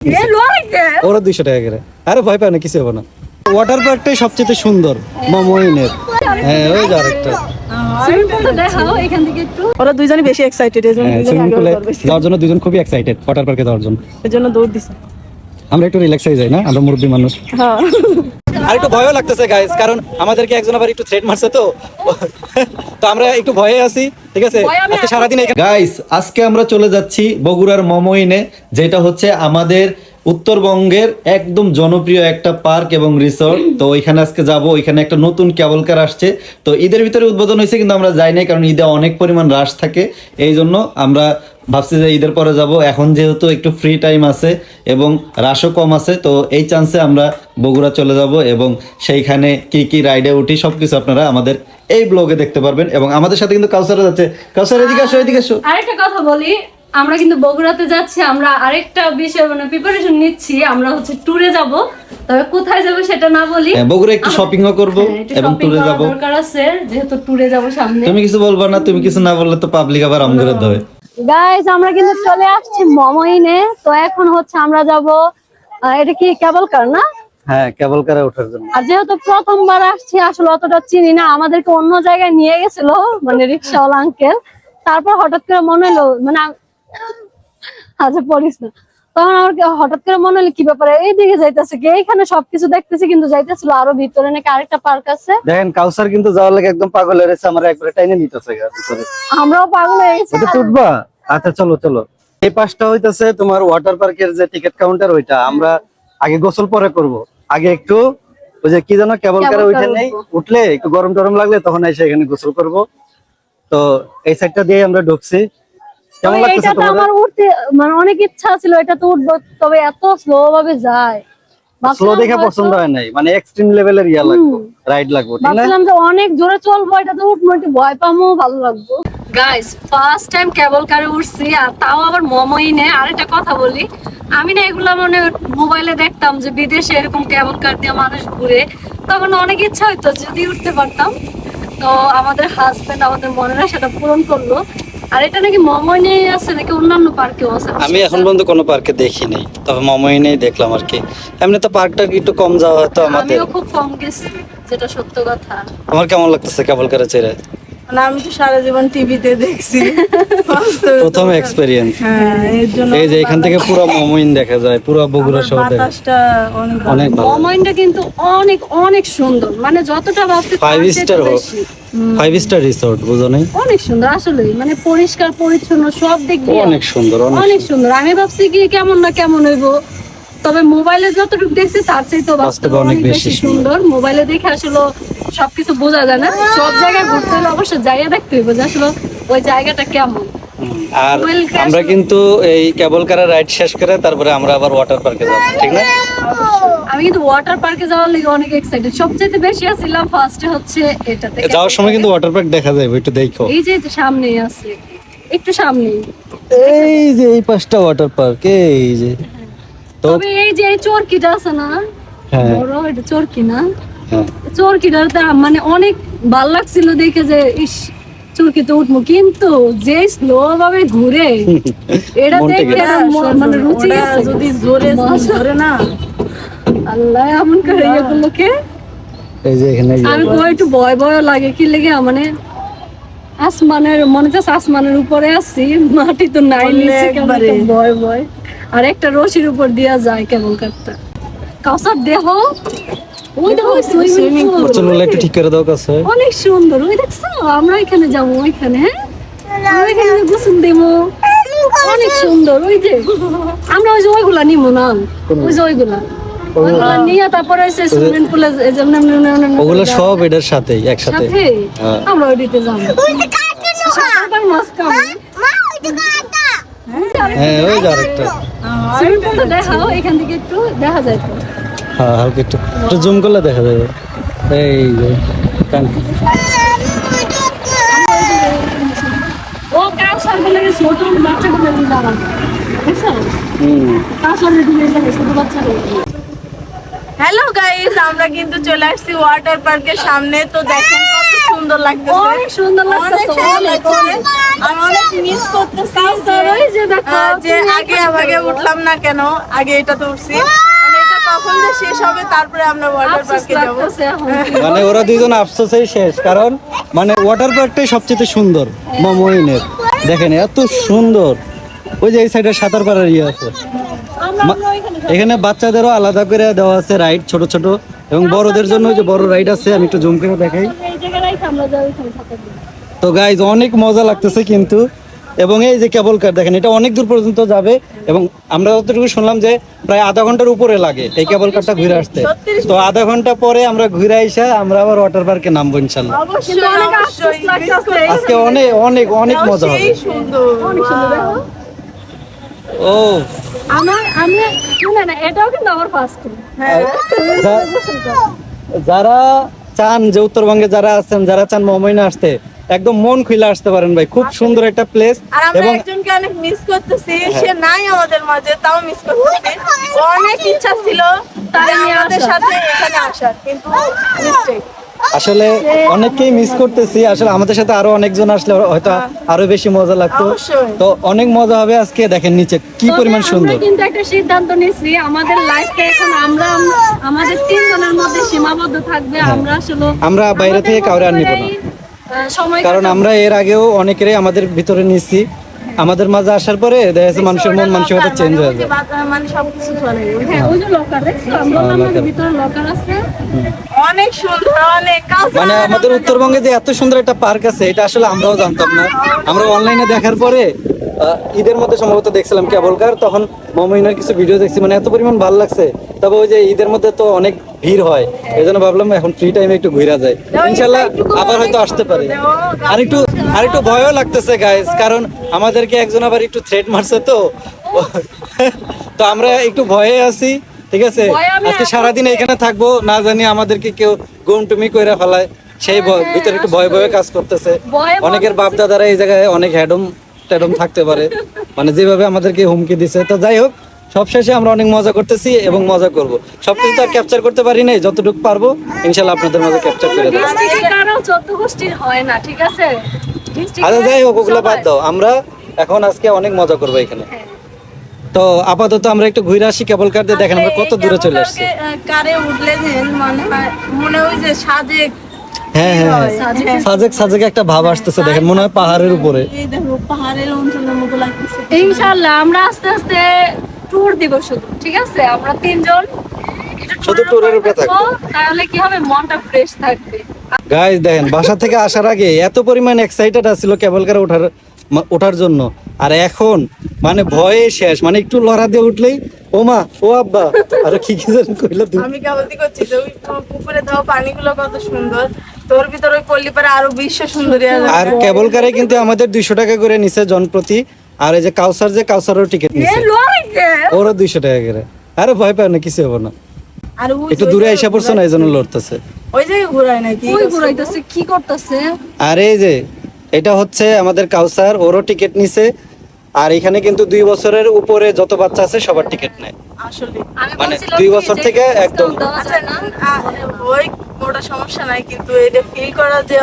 ওরা 200 টাকা করে। আরে ভয় পায় না, কিছু হবে না। ওয়াটার পার্কটাই সবচেয়ে সুন্দর মমইনের। হ্যাঁ, ওই যে আরেকটা ওরা দুইজনই বেশি এক্সাইটেড, যাওয়ার জন্য দুজন খুবই এক্সাইটেড ওয়াটার পার্কে যাওয়ার জন্য। এর জন্য দৌড় দিছে। আমরা একটু রিল্যাক্স হয়ে যাই না, আমরা মুরব্বী মানুষ। হ্যাঁ, আর একটু ভয়ও লাগতেছে গাইস, কারণ আমাদেরকে একজন আবার একটু থ্রেট মারছে তো আমরা একটু ভয়ে আছি। ঠিক আছে, আজকে সারাদিন গাইস, আজকে আমরা চলে যাচ্ছি বগুড়ার মমইনে, যেটা হচ্ছে আমাদের উত্তরবঙ্গের একদম জনপ্রিয় একটা পার্ক এবং রিসোর্ট। তো ওইখানে আজকে যাব। ওইখানে একটা নতুন কেবল কার আসছে, তো ঈদের ভিতরে উদ্বোধন হয়েছে, কিন্তু আমরা যাই নাই কারণ ঈদে অনেক পরিমাণ রাশ থাকে। এই জন্য আমরা ভাবছি যে ঈদের পরে যাব। এখন যেহেতু একটু ফ্রি টাইম আছে এবং রাশও কম আছে, তো এই চান্সে আমরা বগুড়া চলে যাব এবং সেইখানে কি কি রাইডে উঠি সবকিছু আপনারা আমাদের এই ব্লগে দেখতে পারবেন। এবং আমাদের সাথে কিন্তু কাউসারও যাচ্ছে। কাউসার, এদিকে আসো, এদিকে আসো। আরেকটা কথা বলি, আমরা কিন্তু বগুড়াতে যাচ্ছি, আমরা আরেকটা বিষয় মানে প্রিপারেশন নিচ্ছি। আমরা হচ্ছে ট্যুরে যাব, তবে কোথায় যাব সেটা না বলি। বগুড়া একটু শপিংও করব এবং ট্যুরে যাব। দরকার আছে, যেহেতু ট্যুরে যাব সামনে। তুমি কিছু বলবা না? তুমি কিছু না বললে তো পাবলিক আবার আমগরে দেবে। গাইস, আমরা কিন্তু চলে আসছি মমইনে। তো এখন হচ্ছে আমরা যাব, এটা কি কেবল কার না? হ্যাঁ, কেবল কারে ওঠার জন্য। আর যেহেতু প্রথমবার আসছি, আসলে অতটা চিনি না, আমাদেরকে অন্য জায়গায় নিয়ে গেছিল মানে রিক্সাওয়ালা আঙ্কেল। তারপর হঠাৎ করে মনে হলো, মানে আচ্ছা পড়িস না, তখন আমার হঠাৎ করে মনে হলো কি ব্যাপারে এইদিকে যাইতেছে কি, এইখানে সবকিছু দেখতেছি, কিন্তু যাইতেছিল আরো ভিতরে নাকি আরেকটা পার্ক আছে। দেখেন, কাউসার কিন্তু যাওয়ার লাগে একদম পাগল হয়ে গেছে, আমরা একবারে টাইনে নিতেছে ভিতরে। আমরাও পাগল হয়ে গেছি। এটা উঠবা? আচ্ছা, চলো চলো। এই পাশটা হইতাছে তোমার ওয়াটার পার্কের যে টিকিট কাউন্টার, ওইটা আমরা আগে গোসল পরে করব। আগে একটু ওই যে কি জানো কেবল কারে উঠে নেই, উঠলে একটু গরম টরম লাগলে তখন এসে এখানে গোসল করব। তো এই সাইডটা দিয়ে আমরা ঢুকছি। কেমন লাগতেছে তোমার? আমার উঠতে মানে অনেক ইচ্ছা ছিল, এটা তো উঠবো, তবে এত স্লো ভাবে যায়, স্লো দেখে পছন্দ হয় নাই, মানে এক্সট্রিম লেভেলের ইয়া লাগবে, রাইড লাগবে, ঠিক না? ভাবছিলাম যে অনেক জোরে চলবো, এটা তো উঠবো, একটু ভয় পাবো, ভালো লাগবে। গাইস, ফার্স্ট টাইম কেবল কারে উঠছি, আর তাও আবার মমইনে। আরেকটা কথা বলি, আমি না এগুলা মানে মোবাইলে দেখতাম যে বিদেশে এরকম কেবল কার দিয়ে মানুষ ঘুরে, তখন অনেক ইচ্ছা হইতো যদি উঠতে পারতাম। তো আমাদের হাজবেন্ড, আমাদের মনেরা সেটা পূরণ করলো। আর এটা নাকি মমইনে আছে, নাকি অন্যান্য পার্কেও আছে? আমি এখন পর্যন্ত কোনো পার্কে দেখি নাই, তবে মমইনেই দেখলাম আর কি। এমনি তো পার্কটা একটু কম যাওয়া হয়তো আমাদের। আমিও খুব কম গেছি, যেটা সত্য কথা। তোমার কেমন লাগতেছে কেবল কারে চেড়ে? মানে আমি তো সারা জীবন টিভিতে দেখছি, প্রথম এক্সপেরিয়েন্স। এর জন্য এই যে এখান থেকে পুরো মমইন দেখা যায়, পুরো বগুড়া শহর দেখা যায়। বাতাসটা অনেক ভালো। মমইনটা কিন্তু অনেক অনেক সুন্দর, মানে যতটা ভাবতে 5 স্টার 5 স্টার রিসোর্ট, বুঝো নাই? অনেক সুন্দর আসলে, মানে পরিষ্কার পরিচ্ছন্ন সব দিক দিয়ে অনেক সুন্দর, অনেক সুন্দর। আমি ভাবছি কি কেমন না কেমন হইবো, তবে মোবাইলে যতটুকু দেখছি তার চেয়ে তো বাস্তবে অনেক বেশি সুন্দর। মোবাইলে দেখে আসলে সবকিছু বোঝা যায় না, সব জায়গায় ঘুরতে হলে অবশ্যই জায়গা দেখতে হইব যে আসলে ওই জায়গাটা কেমন। আর আমরা কিন্তু এই কেবল কার রাইড শেষ করে তারপরে আমরা আবার ওয়াটার পার্কে যাব, ঠিক না? আমি কিন্তু ওয়াটার পার্কে যাওয়ার লাগি অনেক এক্সাইটেড। সবচেয়ে বেশি আছিলাম ফার্স্টে হচ্ছে এটাতে। যাওয়ার সময় কিন্তু ওয়াটার পার্ক দেখা যায়, একটু দেখো। এই যে সামনেই আছে, একটু সামনেই। এই যে এই পাঁচটা ওয়াটার পার্ক, এই যে। তবে এই যে এই চরকিটা আছে না, হ্যাঁ বড় এটা চরকি না? হ্যাঁ, চরকিটার মানে অনেক ভাল লাগছিল দেখে যে ইস চরকিতে উঠবো, কিন্তু যে স্লো ভাবে ঘুরে এটা দেখে মানে রুচি আছে। যদি জোরে ধরে না, আল্লাহ এমন করে ইয়ে করলো কে। এই যে এখানে আমি তো একটু ভয় ভয় লাগে, কি লেগে মানে আসমানের মনে হচ্ছে আসমানের উপরে আছি, মাটি তো নাই, নিচে কেমন একটা ভয় ভয়। আর একটা রশির উপর দিয়া যায় কেবল কারটা। কাউসার দেহ ওই দেখো সুইমিং পুল, চলো একটু ঠিক করে দাও কাছে। অনেক সুন্দর। ওই দেখছো, আমরা এখানে যাবো, ওইখানে হ্যাঁ আমরা এখানে গোসল দেবো, অনেক সুন্দর। ওই যে আমরা ওই যে ওইগুলা নিবো না, ওই যে ওইগুলা নিয়ে তারপরে সুইমিং পুলে ওগুলো সব এটার সাথেই একসাথে। আমরা ওইদিকে যাবো। হ্যাঁ, ওই যে আরেকটা সুইমিং পুলটা দেখাও, এখান থেকে একটু দেখা যায় তো। হ্যাঁ, হালকা একটু একটু জুম করলে দেখা যাবে। এই যে টাঙ্কি। ও কাউসার বলে ছোট বাচ্চাগুলো যাওয়া, বুঝছো? কাউসার দিকে যাবে ছোট বাচ্চাগুলো। হ্যালো গাইস, আমরা কিন্তু চলে আসছি ওয়াটার পার্কের সামনে। তো দেখেন কত সুন্দর লাগতেছে, অনেক সুন্দর লাগতেছে, আর অনেক মিস করতেছি ওই যে দেখো, যে আগে উঠলাম না কেন, আগে এটাতে উঠছি, মানে এটা কখন যে শেষ হবে তারপরে আমরা ওয়াটার আফসোস পার্কে যাবো। লাগতেছে এখন। মানে ওরা দুইজন আফসোসেই শেষ, কারণ মানে ওয়াটার পার্কটাই সবচেয়ে সুন্দর মমইনের। দেখেন এত সুন্দর, ওই যে এই সাইডে সাঁতার পাড়ার ইয়ে আছে, এখানে বাচ্চাদেরও আলাদা করে দেওয়া আছে রাইড, ছোট ছোট, এবং বড়দের জন্য ওই যে বড় রাইড আছে। আমি একটু জুম করে দেখাই। এই জায়গায় আমরা যাই ওখানে থাকার জন্য। তো গাইজ অনেক মজা লাগতেছে কিন্তু, এবং এই যে কেবল কার দেখেন, এটা অনেক দূর পর্যন্ত যাবে, এবং আমরা যতটুকু শুনলাম যে প্রায় আধা ঘন্টার উপরে লাগে এই কেবল কারটা ঘুরে আসতে। তো আধা ঘন্টা পরে আমরা ঘুরে এসে আমরা আবার ওয়াটার পার্কে নামবো ইনশাল্লাহ। অবশ্যই অনেক আফসোস লাগতেছে। আজকে অনেক অনেক অনেক মজা হবে। সেই সুন্দর। ও আমি শুনে না, এটাও কিন্তু আমার ফার্স্ট হ্যাঁ, যারা চান যে উত্তরবঙ্গে যারা আছেন, যারা চান মমইনে আসতে, একদম মন খুলে আসতে পারেন ভাই, খুব সুন্দর একটা প্লেস। আর আমরা এবং একজনকে অনেক মিস করতেছি, সে নাই আমাদের মাঝে, তাও মিস করতেছি। অনেক ইচ্ছা ছিল তার আমাদের সাথে এখানে আসার, কিন্তু মিস্টেক। আসলে অনেককেই মিস করতেছি, আসলে আমাদের সাথে আরো অনেকজন আসলে হয়তো আরো বেশি মজা লাগতো। অবশ্যই। তো অনেক মজা হবে আজকে। দেখেন নিচে কি পরিমাণ সুন্দর। আমরা কিন্তু একটা সিদ্ধান্ত নিয়েছি, আমাদের লাইফটা এখন আমাদের তিনজনের মধ্যে সীমাবদ্ধ থাকবে। আমরা আসলে আমরা বাইরে থেকে কাউরে আর নিব না, সময় কারণ আমরা এর আগেও অনেকেরই আমাদের ভিতরে নিয়েছি। আমাদের মাঝে আসার পরে দেখা যাচ্ছে মানুষের মন মানসিকতা চেঞ্জ হয়ে যায়। মানে সবকিছু চলে গেল। হ্যাঁ, ওই যে লকার দেখছো, আমরা আমাদের ভিতরে লকার আছে। অনেক সুন্দর, অনেক কাজ। মানে আমাদের উত্তরবঙ্গে যে এত সুন্দর একটা পার্ক আছে, এটা আসলে আমরাও জানতাম না। আমরা অনলাইনে দেখার পরে ঈদের মধ্যে সম্ভবত দেখছিলাম কেবল কার, তখন মমইনের কিছু ভিডিও দেখছি, মানে এত পরিমাণ ভালো লাগছে। তবে ওই যে ঈদের মধ্যে তো অনেক ভিড় হয়, এই জন্য ভাবলাম এখন ফ্রি টাইমে একটু ঘুরা যায়, ইনশাল্লাহ আবার হয়তো আসতে পারে। আর একটু ভয়ও লাগতেছে গাইস, কারণ আমাদেরকে একজন আবার একটু থ্রেট মারছে, তো তো আমরা একটু ভয়ে আছি। ঠিক আছে, আজকে সারাদিন এখানে থাকবো, না জানি আমাদেরকে কেউ গুমটুমি কইরা ফেলায়, সেই ভিতরে একটু ভয় ভয়ে কাজ করতেছে। অনেকের বাপ দাদারা এই জায়গায় অনেক হ্যাডম ট্যাডম থাকতে পারে, মানে যেভাবে আমাদেরকে হুমকি দিছে। তো যাই হোক, সবশেষে আমরা অনেক মজা করতেছি এবং মজা করব। সবকিছু তো আর ক্যাপচার করতে পারি নাই, যতটুকু পারবো ইনশাল্লাহ আপনাদের মাঝে ক্যাপচার করে দেবো। ডিস্ট্রিক্টের কারো 14 গোষ্ঠীর হয় না, ঠিক আছে? আচ্ছা যাই হোক, ওগুলো বাদ দাও, আমরা এখন আজকে অনেক মজা করবো এখানে। তো আপাতত আমরা একটু ঘুরে আসি কেবল কার দিয়ে। দেখেন আমরা কত দূরে চলে আসছি। কারে উঠলে যেন মনে হয় যে সাজেক। হ্যাঁ হ্যাঁ, সাজেক সাজেক একটা ভাব আসতেছে, দেখেন মনে হয় পাহাড়ের উপরে। এই দেখো পাহাড়ের অঞ্চলের মতো লাগতেছে। ইনশাআল্লাহ আমরা আস্তে আস্তে ট্যুর দিব শুধু, ঠিক আছে? আমরা তিনজন শুধু ট্যুরের উপরে থাকবো, তাহলে কি হবে, মনটা ফ্রেশ থাকবে। গাইস দেখেন বাসা থেকে আসার আগে এত পরিমাণ এক্সাইটেড আছিল কেবল কার ওঠার জন্য, আর এখন মানে ভয়ে শেষ, মানে একটু লড়া দিয়ে উঠলেই ও মা ও আব্বা আর কি কি যেন কইলা তুমি। আমি কেবলই করছি যে ওই পুকুরে দেওয়া পানিগুলো কত সুন্দর, তোর ভিতর ওই পল্লী পারে আরো বিশ্ব সুন্দরী। আর কেবল কারে কিন্তু আমাদের 200 টাকা করে নিছে জনপ্রতি, আর এই যে কাউসার, যে কাউসারের টিকিট নিছে ওরা 200 টাকা করে। আরে ভয় পায় না, কিছু হবে না, আর ওই একটু দূরে আইসা পড়ছে না, এই জন্য লড়তেছে। ওই জায়গায় ঘোরায় নাকি? ওই ঘুরাইতেছে, কি করতেছে? আর এই যে এটা হচ্ছে আমাদের কাউসার, ওরও টিকিট নিছে। আর এখানে কিন্তু 2 বছরের উপরে যত বাচ্চা আছে সবার টিকিট নেয়, আসলে আমি মানে বলছিলাম 2 কি বছর যে থেকে discount একদম। দেওয়া আচ্ছা যায় না? ওই ওটা সমস্যা নাই, কিন্তু এটা ফিল করা যে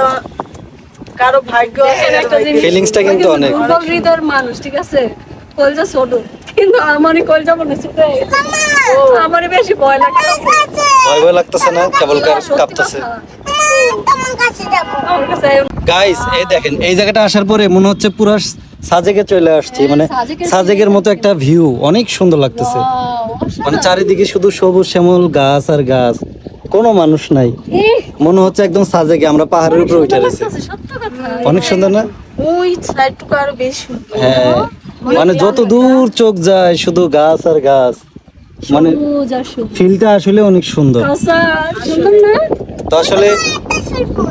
কারো ভাগ্য আছে দেখেন একটা জিনিস, ফিলিংসটা কিন্তু অনেক। দুর্বল হৃদয়ের মানুষ, ঠিক আছে? কলজা ছোট, কিন্তু আমারই কলজা মনে ছোট হয়ে গেছে। আমারই বেশি ভয় লাগতেছে। ভয় ভয় লাগতেছে না, কেবল কার সত্যি কাঁপতেছে। কথা। আমার কাছে গাইস এই দেখেন, এই জায়গাটা আসার পরে মনে হচ্ছে পুরো সাজেকে চলে আসছি, মানে সাজেকের মতো একটা ভিউ, অনেক সুন্দর লাগতেছে। মানে চারিদিকে শুধু সবুজ শ্যামল গাছ আর গাছ, কোনো মানুষ নাই, মনে হচ্ছে একদম সাজেকে আমরা পাহাড়ের উপরে উঠে গেছি। সত্য কথা। অনেক সুন্দর না? ওই সাইডটুকু আরো বেশি সুন্দর। হ্যাঁ, মানে যত দূর চোখ যায় শুধু গাছ আর গাছ, মানে সবুজ আর সবুজ। ফিলটা আসলে অনেক সুন্দর। কাউসার, সুন্দর না? তো আসলে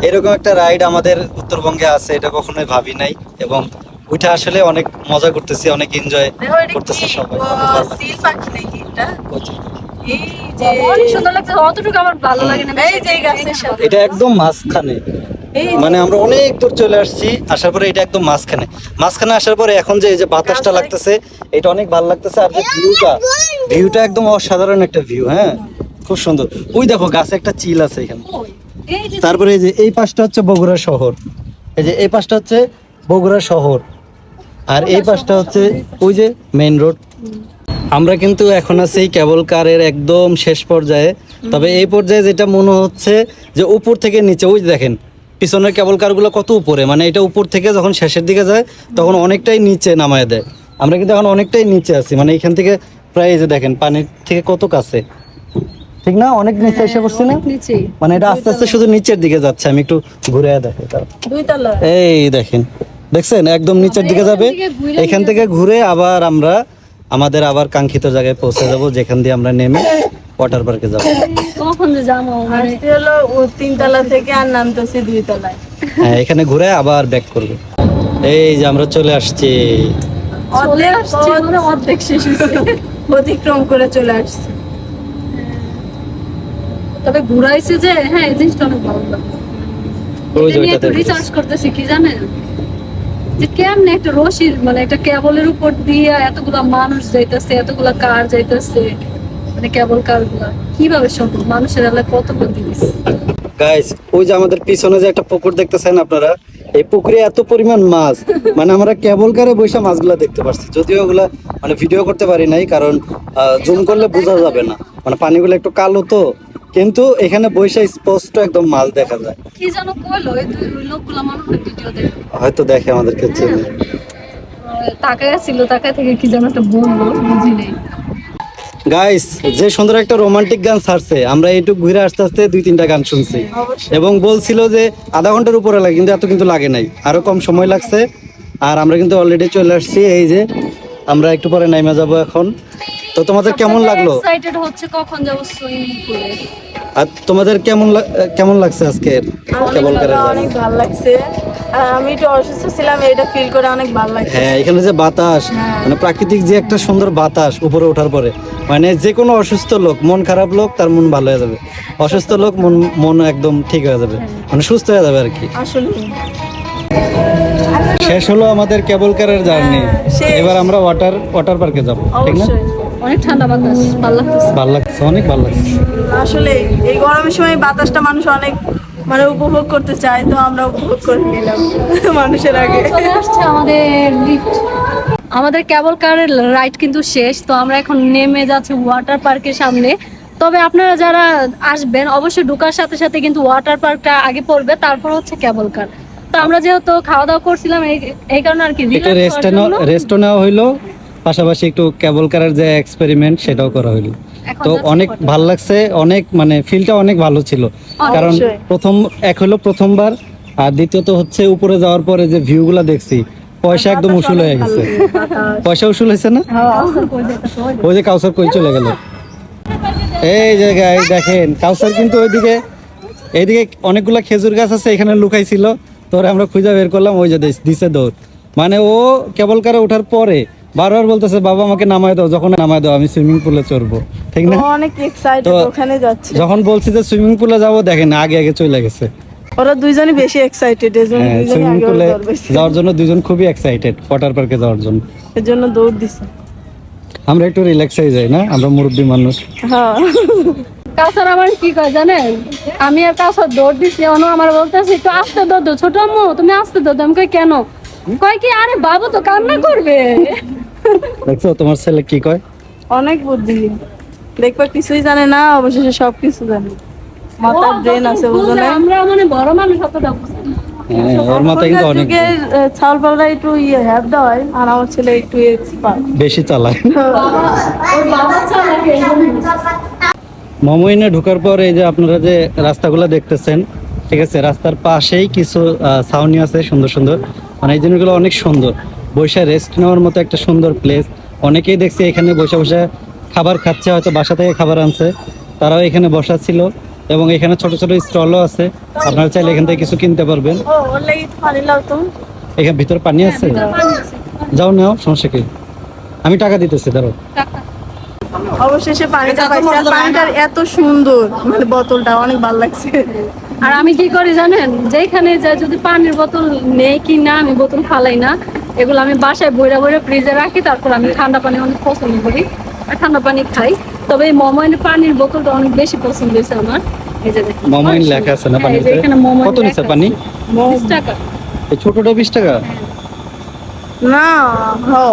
এরকম একটা রাইড আমাদের উত্তরবঙ্গে আছে, এটা কখনোই ভাবি নাই, এবং ওইটা আসলে অনেক মজা করতেছি, অনেক এনজয় দেখো এটা করতেছে কি সবাই। সিল পাখি নাকি এটা? এই যে অনেক সুন্দর লাগছে, অতটুকু আমার ভালো লাগে না। এই যে গাছের সাথে এটা একদম মাঝখানে, এই মানে আমরা অনেক দূর চলে আসছি, আসার পরে এটা একদম মাঝখানে আসার পরে এখন যে এই যে বাতাসটা লাগতেছে, এটা অনেক ভালো লাগতেছে। আর যে ভিউটা একদম অসাধারণ একটা ভিউ, হ্যাঁ খুব সুন্দর। ওই দেখো গাছে একটা চিল আছে এখানে। এই যে তারপরে এই যে এই পাশটা হচ্ছে বগুড়া শহর, এই যে এই পাশটা হচ্ছে বগুড়া শহর, আর এই পাশটা হচ্ছে ওই যে মেইন রোড। আমরা কিন্তু এখন আছি কেবল কারের একদম শেষ পর্যায়ে। তবে এই পর্যায়ে যেটা মনে হচ্ছে যে উপর থেকে নিচে, ওই যে দেখেন পিছনের কেবল কারগুলো কত উপরে, মানে এটা উপর থেকে যখন শেষের দিকে যায় তখন অনেকটাই নিচে নামায় দেয়। আমরা কিন্তু এখন অনেকটাই নিচে আছি, মানে এখান থেকে প্রায় এই যে দেখেন পানির থেকে কত কাছে, ঠিক না? অনেক নিচে এসে পড়ছি না, নিচেই মানে এটা আস্তে আস্তে শুধু নিচের দিকে যাচ্ছে। আমি একটু ঘুরে দেখি, 2 তলা। এই দেখেন, দেখছেন একদম নিচের দিকে যাবে। এখান থেকে ঘুরে আবার আমরা আমাদের আবার কাঙ্ক্ষিত জায়গায় পৌঁছে যাব, যেখান দিয়ে আমরা নেমে ওয়াটার পার্কে যাব। কখন যে যাবো মানে আসতে হলো 3 তলা থেকে আর নামতেছি 2 তলায়। হ্যাঁ, এখানে ঘুরে আবার ব্যাক করবে। এই যে আমরা চলে আসছি। চলে আসছি, মানে অর্ধেক শেষ হয়েছে। অতিক্রম করে চলে আসছি। তবে ঘুরাইছে যে, হ্যাঁ এই জিনিসটা অনেক ভালো লাগলো। ওই এটা নিয়ে জায়গাটাতে একটু রিসার্চ করতেছি, কি জানেন যে কেমনে একটা রশির মানে একটা কেবলের উপর দিয়ে এতগুলা মানুষ যাইতেছে, এতগুলা কার যাইতেছে, মানে কেবল কার গুলা কিভাবে সম্ভব? মানুষের এলাকায় কত বুদ্ধি দিচ্ছে। গাইস, ওই যে আমাদের পিছনে যে একটা পুকুর দেখতেছেন আপনারা, এই পুকুরে এত পরিমাণ মাছ, মানে আমরা কেবল কারে বৈশা মাছগুলা দেখতে পাচ্ছি। যদিও ওগুলা মানে ভিডিও করতে পারি নাই, কারণ জুম করলে বোঝা যাবে না, মানে পানিগুলো একটু কালো তো, কিন্তু এখানে বৈশা স্পষ্ট একদম মাছ দেখা যায়। কি যেন কইলো এই দুই লোকগুলা মনে হয় ভিডিও দেখে হয়তো দেখে আমাদেরকে চেনে। তাকায় ছিল, তাকায় থেকে কি যেন একটা বললো, বুঝি নেই। গাইস, যে সুন্দর একটা রোমান্টিক গান ছাড়ছে, আমরা এইটুকু ঘুরে আস্তে আস্তে 2-3টা গান শুনছি এবং বলছিল যে আধা ঘন্টার উপরে লাগে, কিন্তু এত কিন্তু লাগে নাই, আরো কম সময় লাগছে। আর আমরা কিন্তু অলরেডি চলে আসছি। এই যে আমরা একটু পরে নাইমা যাব এখন। তো তোমাদের কেমন লাগলো? এক্সাইটেড হচ্ছে কখন যাব সুইমিং পুলে। আর তোমাদের কেমন লাগছে আজকের কেবল কারে যাওয়া? অনেক ভালো লাগছে। আর আমি একটু অসুস্থ ছিলাম, এটা ফিল করে অনেক ভালো লাগছে। হ্যাঁ, এখানে যে বাতাস, মানে প্রাকৃতিক যে একটা সুন্দর বাতাস উপরে ওঠার পরে, মানে যে কোনো অসুস্থ লোক, মন খারাপ লোক, তার মন ভালো হয়ে যাবে। অসুস্থ লোক মন একদম ঠিক হয়ে যাবে, মানে সুস্থ হয়ে যাবে আর কি। আসলে শেষ হলো আমাদের কেবল কারের জার্নি। শেষ। এবার আমরা ওয়াটার পার্কে যাব, ঠিক না? অবশ্যই। অনেক ঠান্ডা বাতাস, ভালো লাগতেছে। ভালো লাগছে, অনেক ভালো লাগছে। আসলে এই গরমের সময় বাতাসটা মানুষ অনেক মানে উপভোগ করতে চায়, তো আমরা উপভোগ করে নিলাম মানুষের আগে। চলে আসছে আমাদের লিফট। আমাদের কেবল কারের রাইড কিন্তু শেষ, তো আমরা এখন নেমে যাচ্ছি ওয়াটার পার্কের সামনে। তবে আপনারা যারা আসবেন অবশ্যই ঢোকার সাথে সাথে কিন্তু ওয়াটার পার্কটা আগে পড়বে, তারপর হচ্ছে কেবল কার। তো আমরা যেহেতু খাওয়া দাওয়া করছিলাম এই কারণে আর কি একটু রেস্টও নেওয়া হইলো, পাশাপাশি একটু কেবল কারের যে এক্সপেরিমেন্ট সেটাও করা হইলো। তো অনেক ভালো লাগছে, অনেক মানে ফিলটা অনেক ভালো ছিল, কারণ প্রথমবার, আর দ্বিতীয়ত হচ্ছে উপরে যাওয়ার পরে যে ভিউগুলা দেখছি, পয়সা একদম উসুল হয়ে গেছে। পয়সা উসুল হয়েছে না? ওই যে কাউসার কই চলে গেল। এই যে গাইস দেখেন, কাউসার কিন্তু এইদিকে অনেকগুলা খেজুর গাছ আছে, এখানে লুকাইছিল। তোরে আমরা খুঁজে বের করলাম, ওই যে দিছে দৌড়। মানে ও কেবল কারে ওঠার পরে বারবার বলতেছে, বাবা আমাকে নামায় দাও, যখন নামায় দাও আমি সুইমিং পুলে চড়বো, ঠিক না? অনেক এক্সাইটেড ওখানে যাচ্ছে। যখন বলছি যে সুইমিং পুলে যাবো, দেখেন আগে চলে গেছে। ওরা দুইজনই বেশি এক্সাইটেড, সুইমিং পুলে যাওয়ার জন্য দুজন খুবই এক্সাইটেড, ওয়াটার পার্কে যাওয়ার জন্য, এর জন্য দৌড় দিছে। আমরা একটু রিল্যাক্স হয়ে যাই না, আমরা মুরব্বী মানুষ। হ্যাঁ, কাউসার আমার কি কয় জানেন, আমি আর কাউসার দৌড় দিচ্ছি, আমার বলতেছে একটু আস্তে দৌড়, ছোট আম্মু তুমি আস্তে দৌড়। আমি কই কেন? কয় কি আরে বাবু তো কান্না করবে। দেখছো তোমার ছেলে কি কয়? অনেক বুদ্ধি, দেখবা কিছুই জানে না, অবশেষে সবকিছু জানে। মাথার ব্রেন আছে, বুঝলে? আমরা মানে বড় মানুষ অতটা বুঝি না। হ্যাঁ, ওর মাথা কিন্তু অনেক ছাল পাল্লা একটু হ্যাপ দেওয়া হয়, আর আমার ছেলে একটু এক্সপার্ট। বেশি চালায়। ওর বাবা চালাকে মমইনে ঢোকার পর এই যে আপনারা যে রাস্তাগুলো দেখতেছেন, ঠিক আছে, রাস্তার পাশেই কিছু ছাউনি আছে সুন্দর সুন্দর, মানে এই জিনিসগুলো অনেক সুন্দর। বসে রেস্ট নেওয়ার মতো একটা সুন্দর প্লেস। অনেকেই দেখছি এখানে বসে বসে খাবার খাচ্ছে, হয়তো বাসা থেকে খাবার আনছে, তারাও এখানে বসা ছিল। এবং এখানে ছোট ছোট স্টলও আছে, আপনারা চাইলে এখান থেকে কিছু কিনতে পারবেন। ও ওর লাগি পানি লাও তো। এখানে ভিতরে পানি আছে, যাও নাও, সমস্যা কি, আমি টাকা দিতেছি, ধরো। অবশেষে পানিটা পাইছি, আর পানিটার এত সুন্দর, মানে বোতলটা অনেক ভালো লাগছে। আর আমি কি করি জানেন, যেখানে যাই যদি পানির বোতল নেই কি না, আমি বোতল ফালাই না, এগুলো আমি বাসায় বইরা বইরা ফ্রিজে রাখি। তারপর আমি ঠান্ডা পানি অনেক পছন্দ করি আর ঠান্ডা পানি খাই। তবে এই মমইনের পানির বোতলটা অনেক বেশি পছন্দ হয়েছে আমার। এই যে দেখেন মমইন লেখা আছে না হ্যাঁ, এই যে পানিতে? এখানে মমইন কত নিচ্ছে লেখা পানি? আছে। 20 টাকা। এই ছোটটা 20 টাকা? না, হো